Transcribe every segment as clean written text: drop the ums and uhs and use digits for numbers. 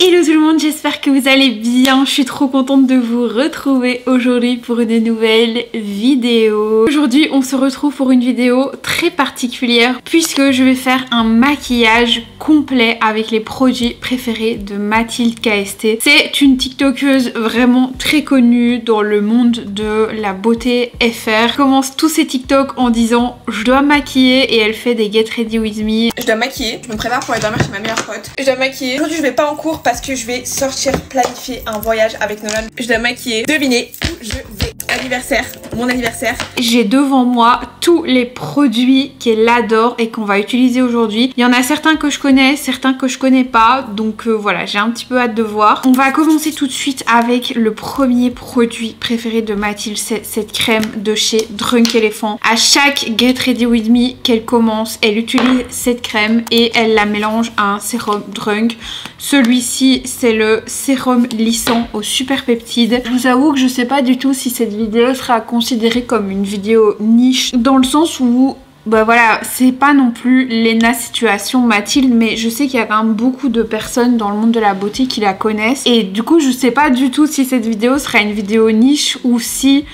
Hello tout le monde, j'espère que vous allez bien. Je suis trop contente de vous retrouver aujourd'hui pour une nouvelle vidéo. Aujourd'hui on se retrouve pour une vidéo très particulière puisque je vais faire un maquillage complet avec les produits préférés de Mathilde KST. C'est une tiktokeuse vraiment très connue dans le monde de la beauté FR. Elle commence tous ses TikTok en disant je dois maquiller et elle fait des get ready with me. Je dois maquiller, je me prépare pour aller dormir chez ma meilleure pote. Je dois maquiller. Aujourd'hui je vais pas en cours parce que je vais sortir planifier un voyage avec Nolan. Je dois maquiller. Devinez où je vais. Anniversaire, mon anniversaire. J'ai devant moi tous les produits qu'elle adore et qu'on va utiliser aujourd'hui. Il y en a certains que je connais, certains que je connais pas. Donc voilà, j'ai un petit peu hâte de voir. On va commencer tout de suite avec le premier produit préféré de Mathilde. C'est cette crème de chez Drunk Elephant. À chaque Get Ready With Me qu'elle commence, elle utilise cette crème et elle la mélange à un sérum Drunk. Celui-ci, c'est le sérum lissant au super peptide. Je vous avoue que je sais pas du tout si cette vidéo sera considérée comme une vidéo niche, dans le sens où bah voilà, c'est pas non plus Lena situation Mathilde, mais je sais qu'il y a quand même beaucoup de personnes dans le monde de la beauté qui la connaissent. Et du coup, je sais pas du tout si cette vidéo sera une vidéo niche ou si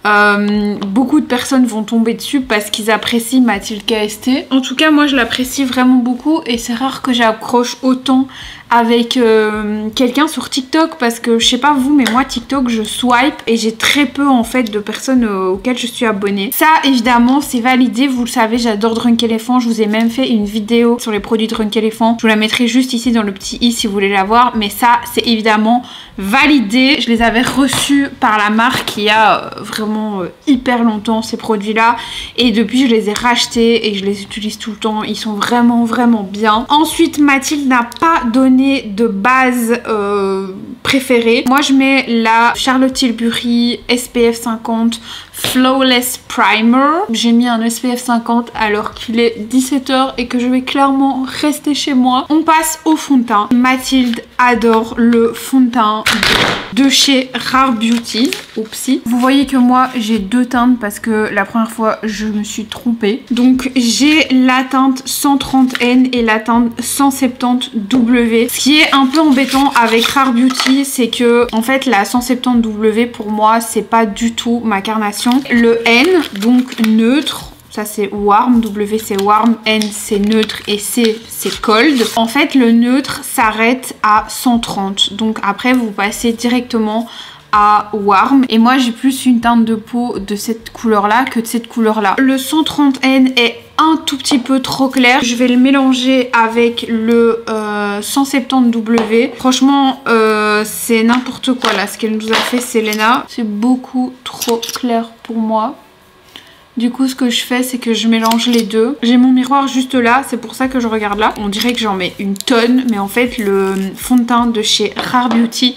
beaucoup de personnes vont tomber dessus parce qu'ils apprécient Mathilde KST. En tout cas, moi je l'apprécie vraiment beaucoup et c'est rare que j'accroche autant avec quelqu'un sur TikTok parce que je sais pas vous, mais moi TikTok je swipe et j'ai très peu en fait de personnes auxquelles je suis abonnée. Ça évidemment c'est validé, vous le savez, j'adore Drunk Elephant. Je vous ai même fait une vidéo sur les produits Drunk Elephant, je vous la mettrai juste ici dans le petit i si vous voulez la voir, mais ça c'est évidemment validé. Je les avais reçus par la marque il y a vraiment hyper longtemps ces produits là et depuis je les ai rachetés et je les utilise tout le temps, ils sont vraiment bien. Ensuite Mathilde n'a pas donné de base préférée. Moi je mets la Charlotte Tilbury SPF 50 Flawless Primer. J'ai mis un SPF 50 alors qu'il est 17 h et que je vais clairement rester chez moi. On passe au fond de teint. Mathilde adore le fond de teint de chez Rare Beauty. Oupsie. Vous voyez que moi j'ai deux teintes parce que la première fois je me suis trompée. Donc j'ai la teinte 130N et la teinte 170W. Ce qui est un peu embêtant avec Rare Beauty, c'est que en fait la 170W pour moi c'est pas du tout ma carnation. Le N, donc neutre, ça c'est warm, W c'est warm, N c'est neutre et C c'est cold. En fait le neutre s'arrête à 130, donc après vous passez directement à warm. Et moi j'ai plus une teinte de peau de cette couleur là que de cette couleur là. Le 130N est un tout petit peu trop clair. Je vais le mélanger avec le 170W. Franchement c'est n'importe quoi là ce qu'elle nous a fait Selena. C'est beaucoup trop clair pour moi. Du coup ce que je fais c'est que je mélange les deux. J'ai mon miroir juste là, c'est pour ça que je regarde là. On dirait que j'en mets une tonne, mais en fait le fond de teint de chez Rare Beauty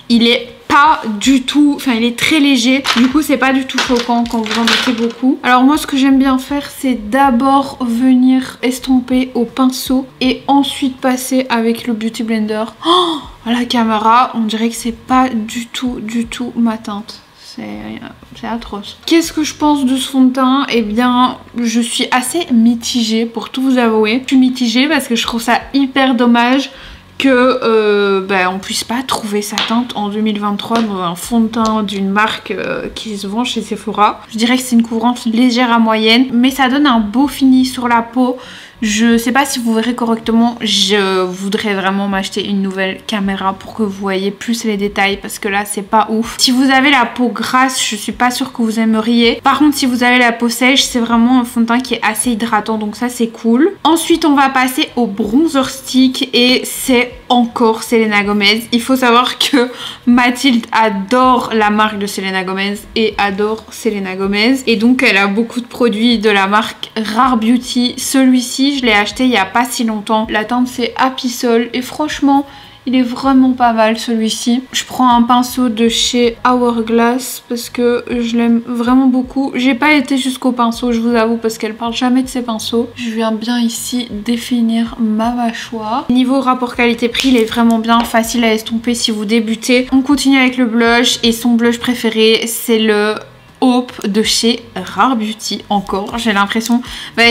il est pas du tout, enfin il est très léger, du coup c'est pas du tout choquant quand vous en mettez beaucoup. Alors moi ce que j'aime bien faire c'est d'abord venir estomper au pinceau et ensuite passer avec le Beauty Blender. Oh, à la caméra on dirait que c'est pas du tout ma teinte. C'est atroce. Qu'est-ce que je pense de ce fond de teint? Eh bien, je suis assez mitigée pour tout vous avouer. Je suis mitigée parce que je trouve ça hyper dommage que on puisse pas trouver sa teinte en 2023 dans un fond de teint d'une marque qui se vend chez Sephora. Je dirais que c'est une couvrance légère à moyenne, mais ça donne un beau fini sur la peau. Je sais pas si vous verrez correctement, je voudrais vraiment m'acheter une nouvelle caméra pour que vous voyez plus les détails parce que là c'est pas ouf. Si vous avez la peau grasse, je suis pas sûre que vous aimeriez. Par contre si vous avez la peau sèche, c'est vraiment un fond de teint qui est assez hydratant, donc ça c'est cool. Ensuite on va passer au bronzer stick et c'est encore Selena Gomez. Il faut savoir que Mathilde adore la marque de Selena Gomez et adore Selena Gomez et donc elle a beaucoup de produits de la marque Rare Beauty. Celui-ci je l'ai acheté il y a pas si longtemps. La teinte c'est Happy Soul et franchement il est vraiment pas mal celui-ci. Je prends un pinceau de chez Hourglass parce que je l'aime vraiment beaucoup. J'ai pas été jusqu'au pinceau je vous avoue parce qu'elle parle jamais de ses pinceaux. Je viens bien ici définir ma mâchoire. Niveau rapport qualité-prix il est vraiment bien, facile à estomper si vous débutez. On continue avec le blush et son blush préféré c'est le Hope de chez Rare Beauty. Encore j'ai l'impression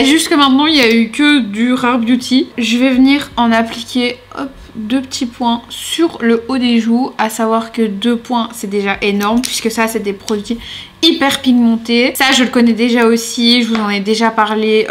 jusque maintenant il n'y a eu que du Rare Beauty. Je vais venir en appliquer hop 2 petits points sur le haut des joues, à savoir que 2 points c'est déjà énorme puisque ça c'est des produits hyper pigmentés. Ça je le connais déjà aussi, je vous en ai déjà parlé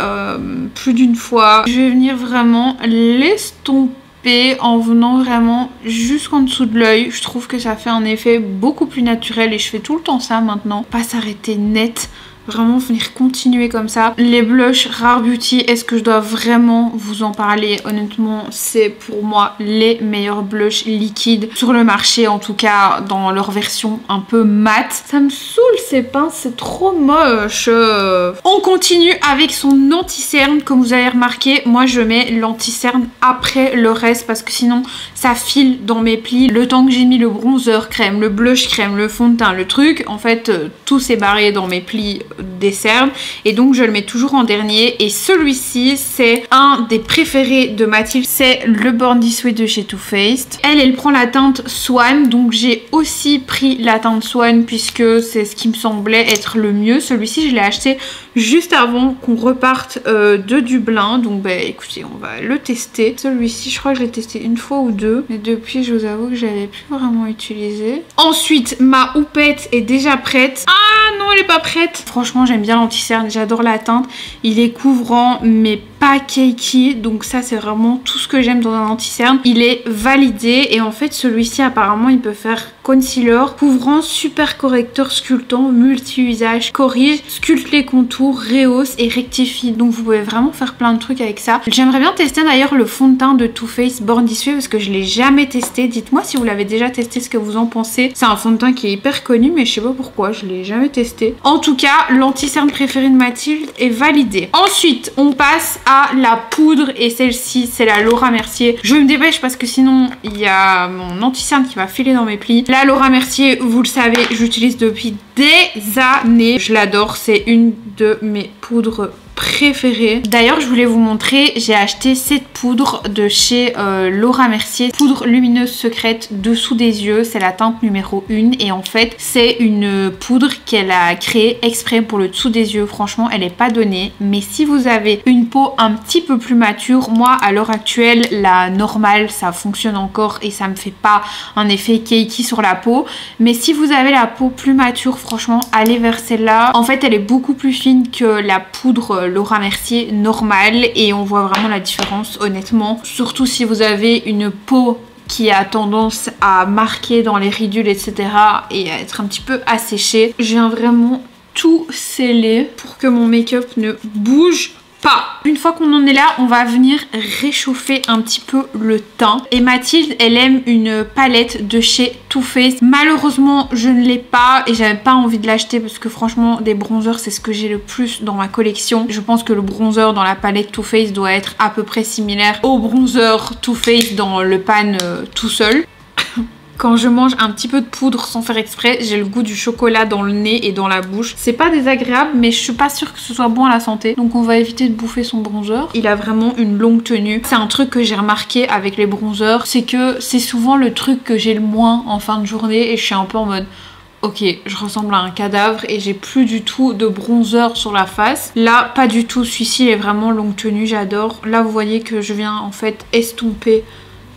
plus d'une fois. Je vais venir vraiment l'estomper en venant vraiment jusqu'en dessous de l'œil. Je trouve que ça fait un effet beaucoup plus naturel et je fais tout le temps ça maintenant. Pas s'arrêter net. Vraiment venir continuer comme ça. Les blushs Rare Beauty, est-ce que je dois vraiment vous en parler? Honnêtement, c'est pour moi les meilleurs blushs liquides sur le marché, en tout cas dans leur version un peu mat. Ça me saoule ces pinces, c'est trop moche. On continue avec son anti-cerne. Comme vous avez remarqué, moi je mets l'anti-cerne après le reste parce que sinon ça file dans mes plis. Le temps que j'ai mis le bronzer crème, le blush crème, le fond de teint, le truc, en fait tout s'est barré dans mes plis des cernes et donc je le mets toujours en dernier. Et celui-ci c'est un des préférés de Mathilde, c'est le Born This Way de chez Too Faced. Elle prend la teinte Swan, donc j'ai aussi pris la teinte Swan puisque c'est ce qui me semblait être le mieux. Celui-ci je l'ai acheté juste avant qu'on reparte de Dublin, donc bah écoutez, on va le tester. Celui-ci je crois que je l'ai testé une fois ou deux, mais depuis je vous avoue que j'avais plus vraiment utilisé. Ensuite ma houppette est déjà prête. Ah non, elle est pas prête. Franchement j'aime bien l'anti-cerne, j'adore la teinte, il est couvrant mais pas cakey, donc ça c'est vraiment tout ce que j'aime dans un anti-cerne. Il est validé et en fait celui-ci apparemment il peut faire concealer, couvrant, super correcteur, sculptant, multi-usage, corrige, sculpte les contours, rehausse et rectifie. Donc vous pouvez vraiment faire plein de trucs avec ça. J'aimerais bien tester d'ailleurs le fond de teint de Too Faced Born This Way parce que je l'ai jamais testé. Dites-moi si vous l'avez déjà testé, ce que vous en pensez. C'est un fond de teint qui est hyper connu mais je sais pas pourquoi, je l'ai jamais testé. En tout cas, l'anti-cerne préféré de Mathilde est validé. Ensuite, on passe à la poudre et celle-ci c'est la Laura Mercier. Je me dépêche parce que sinon il y a mon anti-cerne qui va filer dans mes plis. La Laura Mercier, vous le savez, j'utilise depuis des années. Je l'adore, c'est une de mes poudres préférée. D'ailleurs je voulais vous montrer, j'ai acheté cette poudre de chez Laura Mercier, poudre lumineuse secrète dessous des yeux, c'est la teinte numéro 1 et en fait c'est une poudre qu'elle a créée exprès pour le dessous des yeux. Franchement elle est pas donnée, mais si vous avez une peau un petit peu plus mature, moi à l'heure actuelle la normale ça fonctionne encore et ça me fait pas un effet cakey sur la peau, mais si vous avez la peau plus mature, franchement allez vers celle-là. En fait elle est beaucoup plus fine que la poudre Laura Mercier normale et on voit vraiment la différence honnêtement, surtout si vous avez une peau qui a tendance à marquer dans les ridules etc et à être un petit peu asséchée. Je viens vraiment tout sceller pour que mon make-up ne bouge pas. Une fois qu'on en est là, on va venir réchauffer un petit peu le teint. Et Mathilde, elle aime une palette de chez Too Faced. Malheureusement, je ne l'ai pas et j'avais pas envie de l'acheter parce que franchement, des bronzers, c'est ce que j'ai le plus dans ma collection. Je pense que le bronzer dans la palette Too Faced doit être à peu près similaire au bronzer Too Faced dans le pan tout seul. Quand je mange un petit peu de poudre sans faire exprès, j'ai le goût du chocolat dans le nez et dans la bouche. C'est pas désagréable, mais je suis pas sûre que ce soit bon à la santé. Donc on va éviter de bouffer son bronzer. Il a vraiment une longue tenue. C'est un truc que j'ai remarqué avec les bronzers, c'est que c'est souvent le truc que j'ai le moins en fin de journée et je suis un peu en mode... Ok, je ressemble à un cadavre et j'ai plus du tout de bronzer sur la face. Là, pas du tout. Celui-ci, il est vraiment longue tenue, j'adore. Là, vous voyez que je viens en fait estomper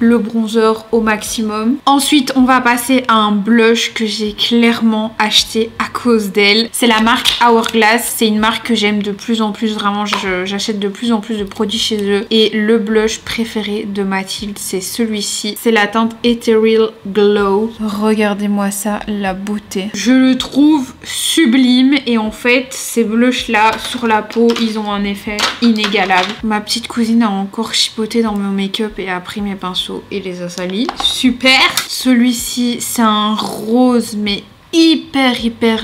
le bronzer au maximum. Ensuite on va passer à un blush que j'ai clairement acheté à cause d'elle. C'est la marque Hourglass, c'est une marque que j'aime de plus en plus, vraiment j'achète de plus en plus de produits chez eux et le blush préféré de Mathilde c'est celui-ci, c'est la teinte Ethereal Glow. Regardez-moi ça, la beauté, je le trouve sublime et en fait ces blushs là sur la peau ils ont un effet inégalable. Ma petite cousine a encore chipoté dans mon make-up et a pris mes pinceaux et les a salis. Super. Celui-ci c'est un rose mais hyper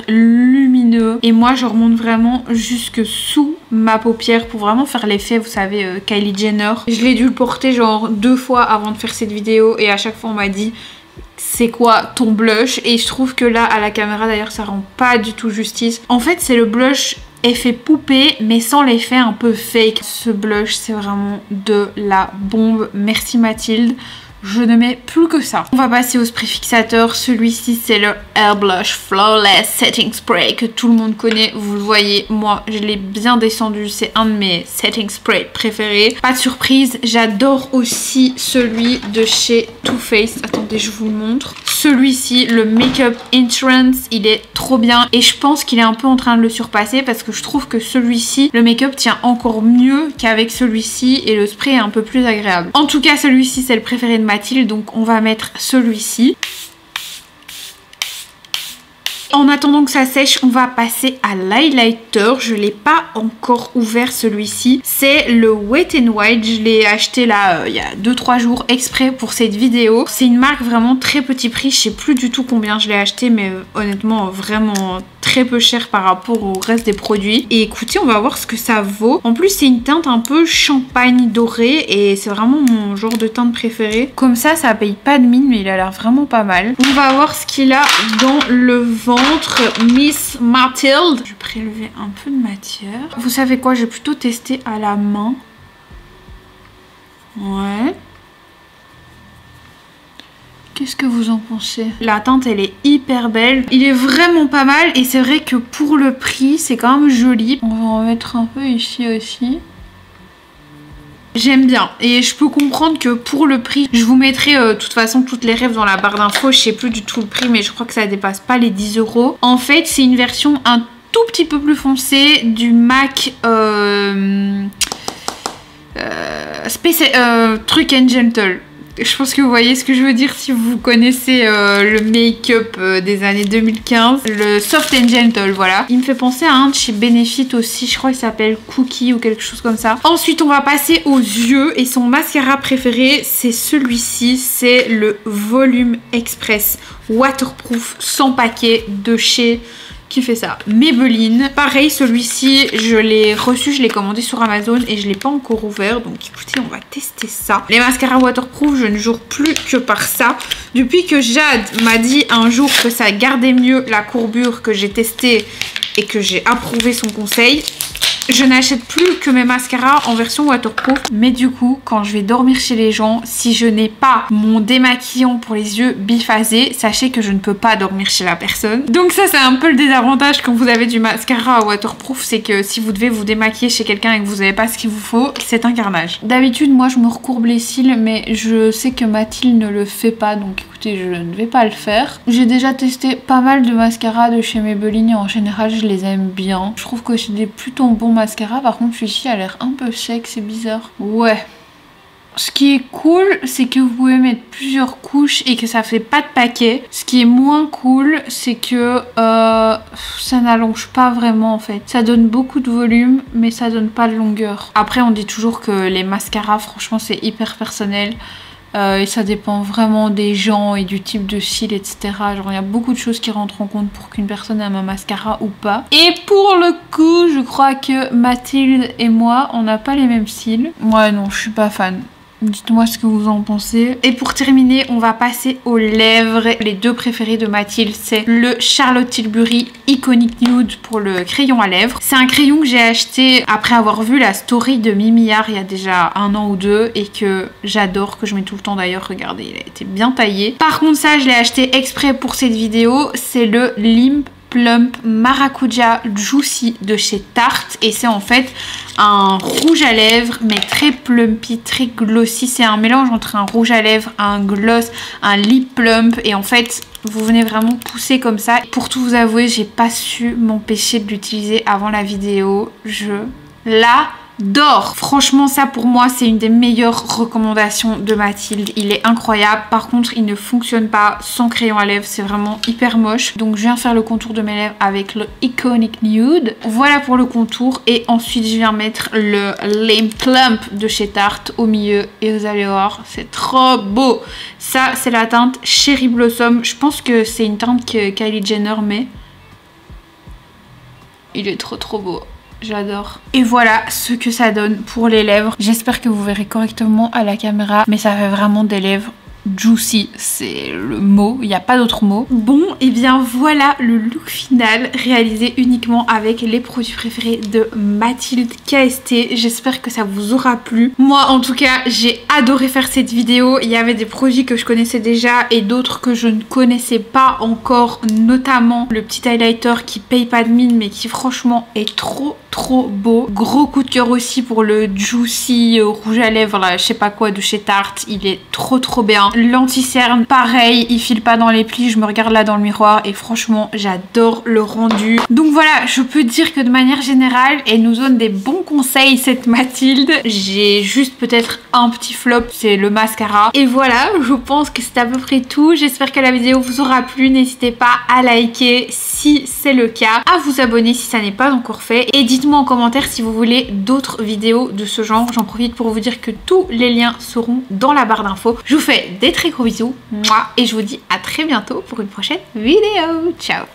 lumineux et moi je remonte vraiment jusque sous ma paupière pour vraiment faire l'effet, vous savez, Kylie Jenner. Je l'ai dû le porter genre 2 fois avant de faire cette vidéo et à chaque fois on m'a dit c'est quoi ton blush, et je trouve que là à la caméra d'ailleurs ça rend pas du tout justice. En fait c'est le blush effet poupée mais sans l'effet un peu fake. Ce blush c'est vraiment de la bombe. Merci Mathilde, je ne mets plus que ça. On va passer au spray fixateur. Celui-ci c'est le Air Blush Flawless Setting Spray que tout le monde connaît. Vous le voyez, moi je l'ai bien descendu. C'est un de mes setting spray préférés. Pas de surprise, j'adore aussi celui de chez Too Faced. Attendez, je vous le montre. Celui-ci, le Makeup Insurance, il est trop bien. Et je pense qu'il est un peu en train de le surpasser parce que je trouve que celui-ci, le make-up tient encore mieux qu'avec celui-ci. Et le spray est un peu plus agréable. En tout cas, celui-ci c'est le préféré de Mathilde, donc on va mettre celui-ci. En attendant que ça sèche, on va passer à l'highlighter. Je ne l'ai pas encore ouvert celui-ci. C'est le Wet n Wild. Je l'ai acheté là il y a 2-3 jours exprès pour cette vidéo. C'est une marque vraiment très petit prix. Je sais plus du tout combien je l'ai acheté, mais honnêtement vraiment très peu cher par rapport au reste des produits. Et écoutez, on va voir ce que ça vaut. En plus, c'est une teinte un peu champagne doré et c'est vraiment mon genre de teinte préférée. Comme ça paye pas de mine, mais il a l'air vraiment pas mal. On va voir ce qu'il a dans le ventre. Miss Mathilde. Je vais prélever un peu de matière. Vous savez quoi, je vais plutôt tester à la main. Ouais. Qu'est-ce que vous en pensez? La teinte elle est hyper belle. Il est vraiment pas mal et c'est vrai que pour le prix c'est quand même joli. On va en mettre un peu ici aussi. J'aime bien et je peux comprendre que pour le prix, je vous mettrai de toute façon toutes les rêves dans la barre d'infos. Je sais plus du tout le prix mais je crois que ça dépasse pas les 10 €. En fait c'est une version un tout petit peu plus foncée du MAC Truc and Gentle. Je pense que vous voyez ce que je veux dire si vous connaissez le make-up des années 2015. Le Soft and Gentle, voilà. Il me fait penser à un de chez Benefit aussi. Je crois qu'il s'appelle Cookie ou quelque chose comme ça. Ensuite, on va passer aux yeux. Et son mascara préféré, c'est celui-ci. C'est le Volume Express Waterproof sans paquet de chez... Qui fait ça? Maybelline. Pareil, celui-ci, je l'ai reçu, je l'ai commandé sur Amazon et je l'ai pas encore ouvert. Donc écoutez, on va tester ça. Les mascaras waterproof, je ne jure plus que par ça. Depuis que Jade m'a dit un jour que ça gardait mieux la courbure, que j'ai testé et que j'ai approuvé son conseil, je n'achète plus que mes mascaras en version waterproof. Mais du coup, quand je vais dormir chez les gens, si je n'ai pas mon démaquillant pour les yeux biphasé, sachez que je ne peux pas dormir chez la personne. Donc ça, c'est un peu le désavantage quand vous avez du mascara waterproof. C'est que si vous devez vous démaquiller chez quelqu'un et que vous n'avez pas ce qu'il vous faut, c'est un carnage. D'habitude, moi, je me recourbe les cils, mais je sais que Mathilde ne le fait pas. Donc écoutez, je ne vais pas le faire. J'ai déjà testé pas mal de mascaras de chez Maybelline et en général, je les aime bien. Je trouve que c'est des plutôt bons mascara. Par contre celui-ci a l'air un peu sec, c'est bizarre. Ouais. Ce qui est cool, c'est que vous pouvez mettre plusieurs couches et que ça fait pas de paquet. Ce qui est moins cool, c'est que ça n'allonge pas vraiment en fait. Ça donne beaucoup de volume, mais ça donne pas de longueur. Après, on dit toujours que les mascaras, franchement, c'est hyper personnel. Et ça dépend vraiment des gens et du type de cils, etc. Genre, il y a beaucoup de choses qui rentrent en compte pour qu'une personne ait un mascara ou pas. Et pour le coup, je crois que Mathilde et moi, on n'a pas les mêmes cils. Ouais, non, je suis pas fan. Dites-moi ce que vous en pensez. Et pour terminer, on va passer aux lèvres. Les deux préférés de Mathilde, c'est le Charlotte Tilbury Iconic Nude pour le crayon à lèvres. C'est un crayon que j'ai acheté après avoir vu la story de Mimillard il y a déjà 1 an ou 2 et que j'adore, que je mets tout le temps d'ailleurs. Regardez, il a été bien taillé. Par contre, ça, je l'ai acheté exprès pour cette vidéo. C'est le Limp Plump Maracuja Juicy de chez Tarte et c'est en fait un rouge à lèvres mais très plumpy, très glossy. C'est un mélange entre un rouge à lèvres, un gloss, un lip plump et en fait vous venez vraiment pousser comme ça. Pour tout vous avouer, j'ai pas su m'empêcher de l'utiliser avant la vidéo. Je l'adore. Franchement, ça pour moi c'est une des meilleures recommandations de Mathilde. Il est incroyable. Par contre, il ne fonctionne pas sans crayon à lèvres. C'est vraiment hyper moche. Donc je viens faire le contour de mes lèvres avec le Iconic Nude. Voilà pour le contour. Et ensuite je viens mettre le Limp Plump de chez Tarte au milieu. Et vous allez voir, c'est trop beau. Ça c'est la teinte Cherry Blossom. Je pense que c'est une teinte que Kylie Jenner met. Il est trop beau. J'adore. Et voilà ce que ça donne pour les lèvres. J'espère que vous verrez correctement à la caméra. Mais ça fait vraiment des lèvres juicy, c'est le mot, il n'y a pas d'autre mot. Bon, et bien voilà le look final réalisé uniquement avec les produits préférés de Mathilde KST. J'espère que ça vous aura plu. Moi en tout cas j'ai adoré faire cette vidéo. Il y avait des produits que je connaissais déjà et d'autres que je ne connaissais pas encore, notamment le petit highlighter qui paye pas de mine mais qui franchement est trop beau. Gros coup de cœur aussi pour le Juicy rouge à lèvres là, je sais pas quoi, de chez Tarte, il est trop bien. L'anti-cerne pareil, il file pas dans les plis, je me regarde là dans le miroir et franchement j'adore le rendu. Donc voilà, je peux dire que de manière générale elle nous donne des bons conseils cette Mathilde. J'ai juste peut-être un petit flop, c'est le mascara. Et voilà, je pense que c'est à peu près tout. J'espère que la vidéo vous aura plu. N'hésitez pas à liker si c'est le cas, à vous abonner si ça n'est pas encore fait, et dites-moi en commentaire si vous voulez d'autres vidéos de ce genre. J'en profite pour vous dire que tous les liens seront dans la barre d'infos. Je vous fais des très gros bisous, moi, et je vous dis à très bientôt pour une prochaine vidéo. Ciao!